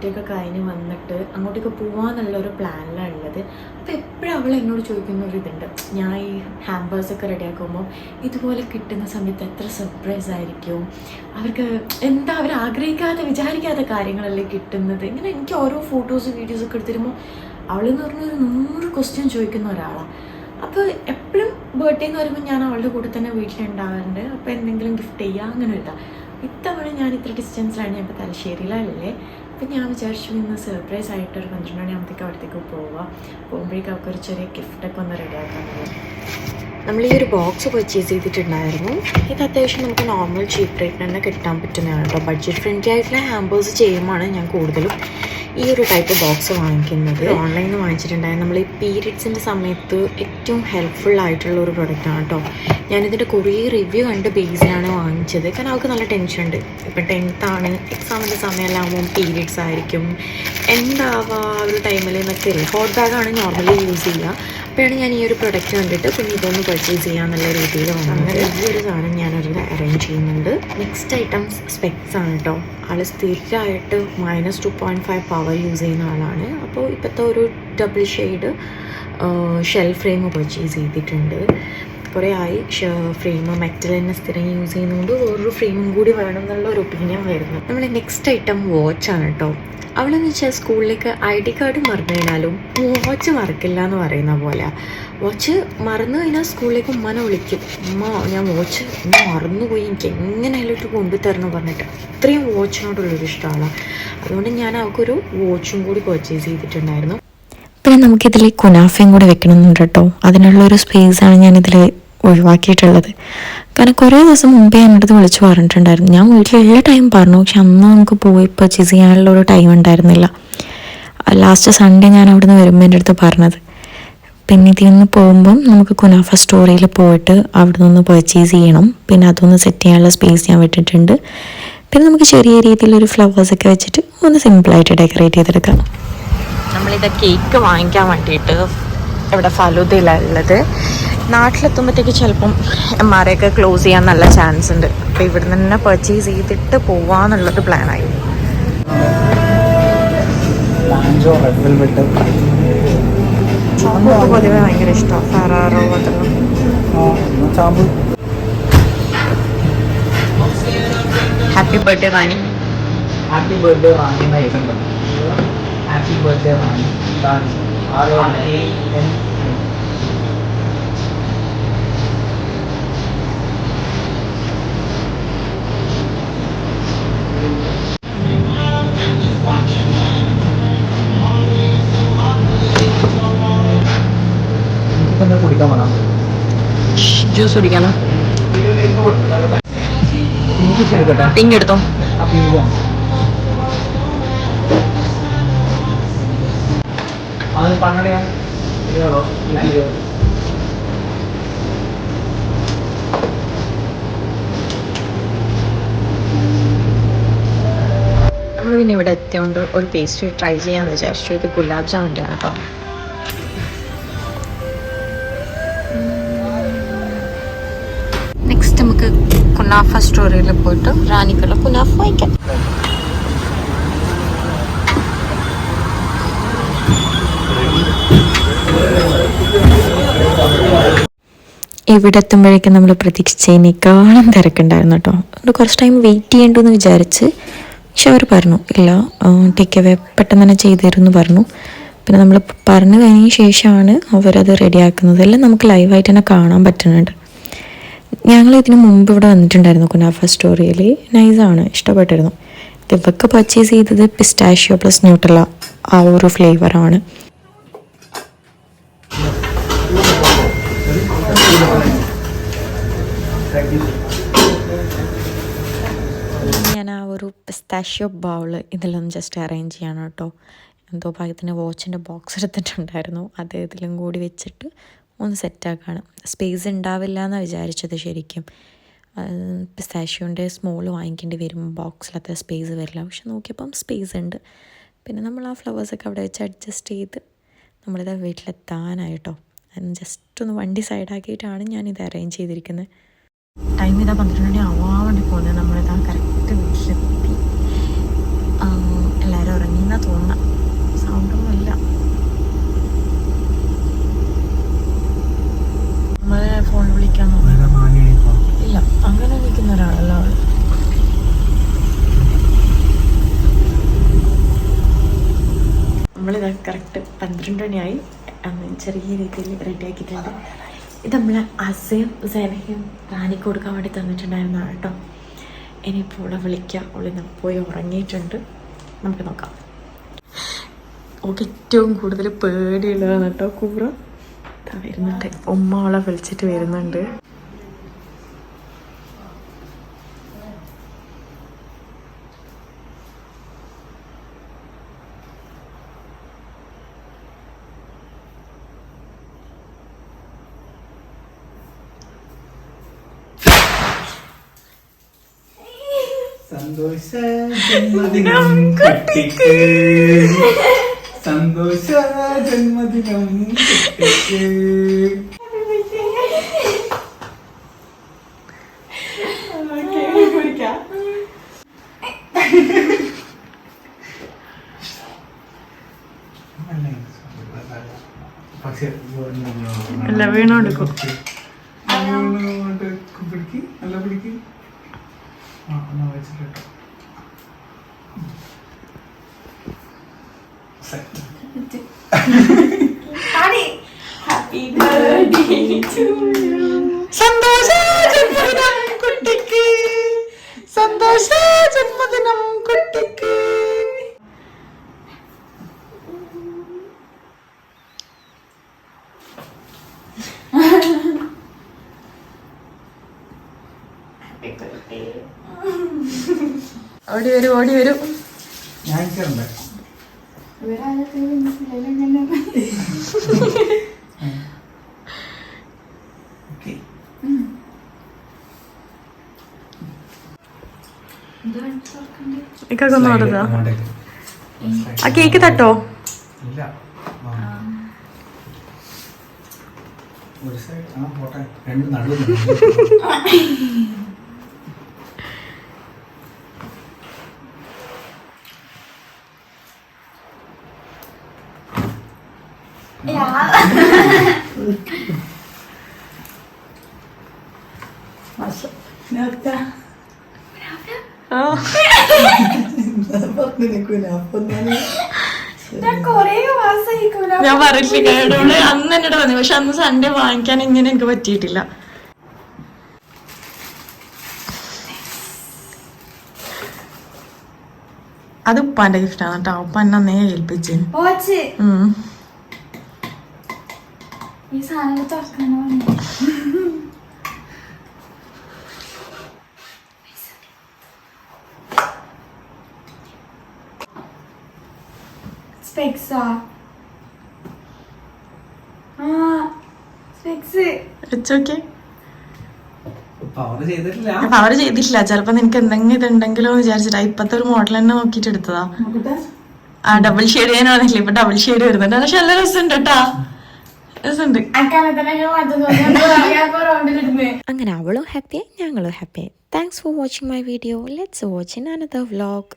ഒക്കെ കഴിഞ്ഞ് വന്നിട്ട് അങ്ങോട്ടേക്ക് പോകാമെന്നുള്ളൊരു പ്ലാനിലാണ് ഉള്ളത്. അപ്പോൾ എപ്പോഴും അവൾ എന്നോട് ചോദിക്കുന്ന ഒരു ഇതുണ്ട്, ഞാൻ ഈ ഹാമ്പേഴ്സൊക്കെ റെഡിയാക്കുമ്പോൾ ഇതുപോലെ കിട്ടുന്ന സമയത്ത് എത്ര സർപ്രൈസ് ആയിരിക്കും, അവർക്ക് എന്താ അവർ ആഗ്രഹിക്കാതെ വിചാരിക്കാത്ത കാര്യങ്ങളല്ലേ കിട്ടുന്നത്. ഇങ്ങനെ എനിക്ക് ഓരോ ഫോട്ടോസ് വീഡിയോസൊക്കെ എടുത്തിരുമ്പോൾ അവളെന്ന് പറഞ്ഞൊരു 100 ക്വസ്റ്റ്യൻ ചോദിക്കുന്ന ഒരാളാണ്. അപ്പോൾ എപ്പോഴും ബർത്ത്ഡേ എന്ന് പറയുമ്പോൾ ഞാൻ അവളുടെ കൂടെ തന്നെ വീട്ടിലുണ്ടാവാറുണ്ട്. അപ്പോൾ എന്തെങ്കിലും ഗിഫ്റ്റ് ചെയ്യുക അങ്ങനെ ഇതാ. ഇത്തവണ ഞാൻ ഇത്ര ഡിസ്റ്റൻസിലാണ്, ഞാൻ ഇപ്പോൾ തലശ്ശേരിയിലല്ലേ. അപ്പോൾ ഞാൻ വിചാരിച്ചു ഇന്ന് സർപ്രൈസ് ആയിട്ട് ഒരു 12 മണിയാകുമ്പോഴത്തേക്ക് അവിടത്തേക്ക് പോകുമ്പോഴേക്കും അവർക്ക് ഒരു ചെറിയ ഗിഫ്റ്റൊക്കെ ഒന്ന് റെഡിയാക്കാനുള്ളത്. നമ്മൾ ഈ ഒരു ബോക്സ് പർച്ചേസ് ചെയ്തിട്ടുണ്ടായിരുന്നു. ഇത് അത്യാവശ്യം നമുക്ക് നോർമൽ ചീപ്പ് റേറ്റിന് തന്നെ കിട്ടാൻ പറ്റുന്നതാണ് കേട്ടോ. ബഡ്ജറ്റ് ഫ്രണ്ട്ലി ആയിട്ടുള്ള ഹാമ്പേഴ്സ് ചെയ്യുമ്പോഴാണ് ഞാൻ കൂടുതലും ഈ ഒരു ടൈപ്പ് ബോക്സ് വാങ്ങിക്കുന്നത്. ഓൺലൈനിൽ നിന്ന് വാങ്ങിച്ചിട്ടുണ്ടായിരുന്നു. നമ്മൾ ഈ പീരിയഡ്സിൻ്റെ സമയത്ത് ഏറ്റവും ഹെൽപ്ഫുൾ ആയിട്ടുള്ള ഒരു പ്രൊഡക്റ്റാണ് കേട്ടോ. ഞാനിതിൻ്റെ കുറേ റിവ്യൂ കണ്ട് ബേസിലാണ് വാങ്ങിച്ചത്. കാരണം അവർക്ക് നല്ല ടെൻഷൻ ഉണ്ട്. ഇപ്പം 10th ആണ്, എക്സാമിൻ്റെ സമയമെല്ലാം ആകുമ്പോൾ പീരിയഡ്സ് ആയിരിക്കും, എന്താവാ ഒരു ടൈമിൽ എന്നൊക്കെ ഇല്ല. ഹോട്ട് ബാഗാണ് നോർമലി യൂസ് ചെയ്യുക. അപ്പോഴാണ് ഞാൻ ഈ ഒരു പ്രൊഡക്റ്റ് കണ്ടിട്ട് പിന്നെ ഇതൊന്ന് പർച്ചേസ് ചെയ്യാന്നുള്ള രീതിയിൽ വന്നത്. അങ്ങനെ ഈ ഒരു സാധനം ഞാനൊരു അറേഞ്ച് ചെയ്യുന്നുണ്ട്. നെക്സ്റ്റ് ഐറ്റംസ് സ്പെക്സ് ആണ് കേട്ടോ. ആൾ സ്ഥിരമായിട്ട് -2.5 പവർ യൂസ് ചെയ്യുന്ന ആളാണ്. അപ്പോൾ ഇപ്പോഴത്തെ ഒരു double shade shell frame purchase ചെയ്തിട്ടുണ്ട്. കുറേ ആയി ഫ്രെയിം മെറ്റൽ തന്നെ സ്ഥിരം യൂസ് ചെയ്യുന്നതുകൊണ്ട് വേറൊരു ഫ്രെയിമും കൂടി വേണം എന്നുള്ള ഒരു ഒപ്പീനിയൻ വരുന്നു. നമ്മൾ നെക്സ്റ്റ് ഐറ്റം വാച്ചാണ് കേട്ടോ. അവളെന്ന് വെച്ചാൽ സ്കൂളിലേക്ക് ID കാർഡ് മറന്നു കഴിഞ്ഞാലും വാച്ച് മറക്കില്ല എന്ന് പറയുന്ന പോലെ. വാച്ച് മറന്നു കഴിഞ്ഞാൽ സ്കൂളിലേക്ക് ഉമ്മനെ വിളിക്കും, ഉമ്മ ഞാൻ വാച്ച് മറന്നുപോയി, എനിക്ക് എങ്ങനെയായാലും ഇട്ട് കൊണ്ടുതരണം പറഞ്ഞിട്ട്. അത്രയും വാച്ചിനോടുള്ളൊരു ഇഷ്ടമാണ്. അതുകൊണ്ട് ഞാൻ അവൾക്കൊരു വാച്ചും കൂടി പർച്ചേസ് ചെയ്തിട്ടുണ്ടായിരുന്നു. പിന്നെ നമുക്കിതിൽ കുനാഫയും കൂടി വെക്കണമെന്നുണ്ട് കേട്ടോ. അതിനുള്ളൊരു സ്പേസാണ് ഞാനിതിൽ ഒഴിവാക്കിയിട്ടുള്ളത്. കാരണം കുറേ ദിവസം മുമ്പേ എൻ്റെ അടുത്ത് വിളിച്ച് പറഞ്ഞിട്ടുണ്ടായിരുന്നു. ഞാൻ വീട്ടിലുള്ള ടൈം പറഞ്ഞു, പക്ഷെ അന്ന് നമുക്ക് പോയി പർച്ചേസ് ചെയ്യാനുള്ള ഒരു ടൈം ഉണ്ടായിരുന്നില്ല. ലാസ്റ്റ് സൺഡേ ഞാൻ അവിടെ നിന്ന് വരുമ്പോൾ എൻ്റെ അടുത്ത് പറഞ്ഞത്. പിന്നെ ഇതിൽ നിന്ന് പോകുമ്പം നമുക്ക് കുനാഫ സ്റ്റോറിൽ പോയിട്ട് അവിടെ നിന്ന് പർച്ചേസ് ചെയ്യണം. പിന്നെ അതൊന്ന് സെറ്റ് ചെയ്യാനുള്ള സ്പേസ് ഞാൻ വിട്ടിട്ടുണ്ട്. പിന്നെ നമുക്ക് ചെറിയ രീതിയിലൊരു ഫ്ലവേഴ്സൊക്കെ വെച്ചിട്ട് ഒന്ന് സിമ്പിളായിട്ട് ഡെക്കറേറ്റ് ചെയ്തെടുക്കാം. നമ്മളിത് കേക്ക് വാങ്ങിക്കാൻ വേണ്ടിയിട്ട് ഇവിടെ ഫലൂദയിലാണ് ഉള്ളത്. നാട്ടിലെത്തുമ്പോഴത്തേക്ക് ചിലപ്പം MRI ഒക്കെ ക്ലോസ് ചെയ്യാൻ നല്ല ചാൻസ് ഉണ്ട്. അപ്പോൾ ഇവിടെ നിന്ന് തന്നെ പർച്ചേസ് ചെയ്തിട്ട് പോവാന്നുള്ളൊരു പ്ലാനായി. ചോപ്പ് പൊതുവെ ഭയങ്കര ഇഷ്ടമാണ്. ഫെറാറോ അതെല്ലാം. ഹാപ്പി ബർത്ത്ഡേ റാണി. ഹാപ്പി ബർത്ത്ഡേ റാണി എന്ന ഇതുണ്ട്. ഹാപ്പി ബർത്ത്ഡേ റാണി. കുടിക്കാൻ വേണം, ജ്യൂസ് കുടിക്കാനോ? പിങ്ക് എടുത്തോ. അത് പണ്ടേ നമ്മൾ പിന്നെ ഇവിടെ എത്തിയോണ്ട് ഒരു പേസ്ട്രി ട്രൈ ചെയ്യാന്ന് വിചാരിച്ചു. ഇത് ഗുലാബ് ജാമുൻ്റെ ആണ് കേട്ടോ. നെക്സ്റ്റ് നമുക്ക് കുനാഫ സ്റ്റോറിയിൽ പോയിട്ട് റാണിക്കുള്ള കുനാഫ വാങ്ങിക്കാം. ഇവിടെ എത്തുമ്പോഴേക്കും നമ്മൾ പ്രതീക്ഷിച്ചതിനേക്കാളും തിരക്കുണ്ടായിരുന്നു കേട്ടോ. അതുകൊണ്ട് കുറച്ച് ടൈം വെയിറ്റ് ചെയ്യേണ്ടെന്ന് വിചാരിച്ച്, പക്ഷെ അവർ പറഞ്ഞു ഇല്ല, ടേക്ക് അവേ പെട്ടെന്ന് തന്നെ ചെയ്തു തരുമെന്ന് പറഞ്ഞു. പിന്നെ നമ്മൾ പറഞ്ഞു കഴിഞ്ഞ ശേഷമാണ് അവരത് റെഡിയാക്കുന്നത്. എല്ലാം നമുക്ക് ലൈവായിട്ട് തന്നെ കാണാൻ പറ്റുന്നുണ്ട്. ഞങ്ങൾ ഇതിന് മുമ്പ് ഇവിടെ വന്നിട്ടുണ്ടായിരുന്നു കുനാഫ സ്റ്റോറിയിൽ. നൈസാണ്, ഇഷ്ടപ്പെട്ടിരുന്നു. ഇതൊക്കെ പർച്ചേസ് ചെയ്തത് പിസ്റ്റാഷ്യോ പ്ലസ് ന്യൂട്രല ആ ഒരു ഫ്ലേവറാണ്. ഞാൻ ആ ഒരു പിസ്താഷ്യോ ബൗൾ ഇതിലൊന്ന് ജസ്റ്റ് അറേഞ്ച് ചെയ്യണം കേട്ടോ. എന്തോ ഭാഗ്യത്തിന് വാച്ചിൻ്റെ ബോക്സ് എടുത്തിട്ടുണ്ടായിരുന്നു, അത് ഇതിലും കൂടി വെച്ചിട്ട് ഒന്ന് സെറ്റാക്കാണ്. സ്പേസ് ഉണ്ടാവില്ല എന്നാണ് വിചാരിച്ചത്. ശരിക്കും പിസ്താഷ്യോൻ്റെ സ്മോൾ വാങ്ങിക്കേണ്ടി വരും, ബോക്സിൽ അത്ര സ്പേസ് വരില്ല. പക്ഷെ നോക്കിയപ്പം സ്പേസ് ഉണ്ട്. പിന്നെ നമ്മൾ ആ ഫ്ലവേഴ്സൊക്കെ അവിടെ വെച്ച് അഡ്ജസ്റ്റ് ചെയ്ത് നമ്മളിത് വീട്ടിലെത്താനായിട്ടോ. അതിന് ജസ്റ്റ് ഒന്ന് വണ്ടി സൈഡാക്കിയിട്ടാണ് ഞാനിത് അറേഞ്ച് ചെയ്തിരിക്കുന്നത്. ടൈം ഇതാ 12 മണി ആവാൻ വേണ്ടി പോകുന്നത്. നമ്മളിതാ കറക്റ്റ് വീട്ടിലെത്തി. എല്ലാവരും ഉറങ്ങുന്ന തോന്നുന്നത്. സൗണ്ടൊന്നും ഇല്ല. നമ്മളെ ഫോണിൽ വിളിക്കാൻ ഇല്ല. അങ്ങനെ നിൽക്കുന്ന ഒരാളല്ല അവൾ. നമ്മളിത് കറക്റ്റ് 12 മണിയായി. ചെറിയ രീതിയിൽ റെഡിയാക്കിയിട്ടുണ്ട്. ഇത് നമ്മളെ അസയും സേനയും റാണിക്ക് കൊടുക്കാൻ വേണ്ടി തന്നിട്ടുണ്ടായിരുന്നതാണ് കേട്ടോ. ഇനിയിപ്പോൾ അവളെ വിളിക്കാം. അവളിന്ന് പോയി ഉറങ്ങിയിട്ടുണ്ട്. നമുക്ക് നോക്കാം. ഓൾക്ക് ഏറ്റവും കൂടുതൽ പേടിയുള്ളതാണ് കേട്ടോ കൂറ. വരുന്നുണ്ട്. ഉമ്മ അവളെ വിളിച്ചിട്ട് വരുന്നുണ്ട്. സന്തോഷ ജന്മദിനം കുട്ടിക്ക്, സന്തോഷ ജന്മദിനം കുട്ടിക്ക്. പക്ഷെ അല്ല വീണോടുക്കും. പിടിക്ക്, നല്ല പിടിക്ക്. വെച്ചിട്ടോ സന്തോഷ ജന്മദിനം കുട്ടിക്ക്, സന്തോഷ ജന്മദിനം കുട്ടിക്ക്. ഓടി വരും, ഓടി വരും. ഞാൻ ചേർന്നേ ഇക്കൊന്ന് കൊടുത്താ ആ കേക്ക് തട്ടോ. ഇല്ല, ഒരു സൈഡ് പോട്ടെ, രണ്ട് നടുവ്. ഞാൻ പറഞ്ഞില്ല അന്ന് എന്നോട് വന്നു. പക്ഷെ അന്ന് സൺഡേ വാങ്ങിക്കാൻ ഇങ്ങനെ എനിക്ക് പറ്റിയിട്ടില്ല. അത് ഉപ്പാന്റെ ഗിഫ്റ്റാണ് കേട്ടോ. ഉപ്പ എന്നെ അന്നേ ഏൽപ്പിച്ചു. അവര് ചെയ്തിട്ടില്ല. ചിലപ്പോ നിനക്ക് എന്തെങ്കിലും ഇതുണ്ടെങ്കിലോ വിചാരിച്ചിട്ടാ. ഇപ്പത്തെ ഒരു മോഡൽ തന്നെ നോക്കിട്ട് എടുത്തതാ. ആ ഡബിൾ ഷെയ്ഡ് ചെയ്യാനാണില്ല. ഇപ്പൊ ഡബിൾ ഷെയ്ഡ് വരുന്നുണ്ട്. പക്ഷെ നല്ല രസമുണ്ട് കേട്ടാ, രസമുണ്ട്. അങ്ങനെ അവളും ഹാപ്പിയായി, ഞങ്ങളും ഹാപ്പിയായി. Thanks for watching my video. Let's watch in another vlog.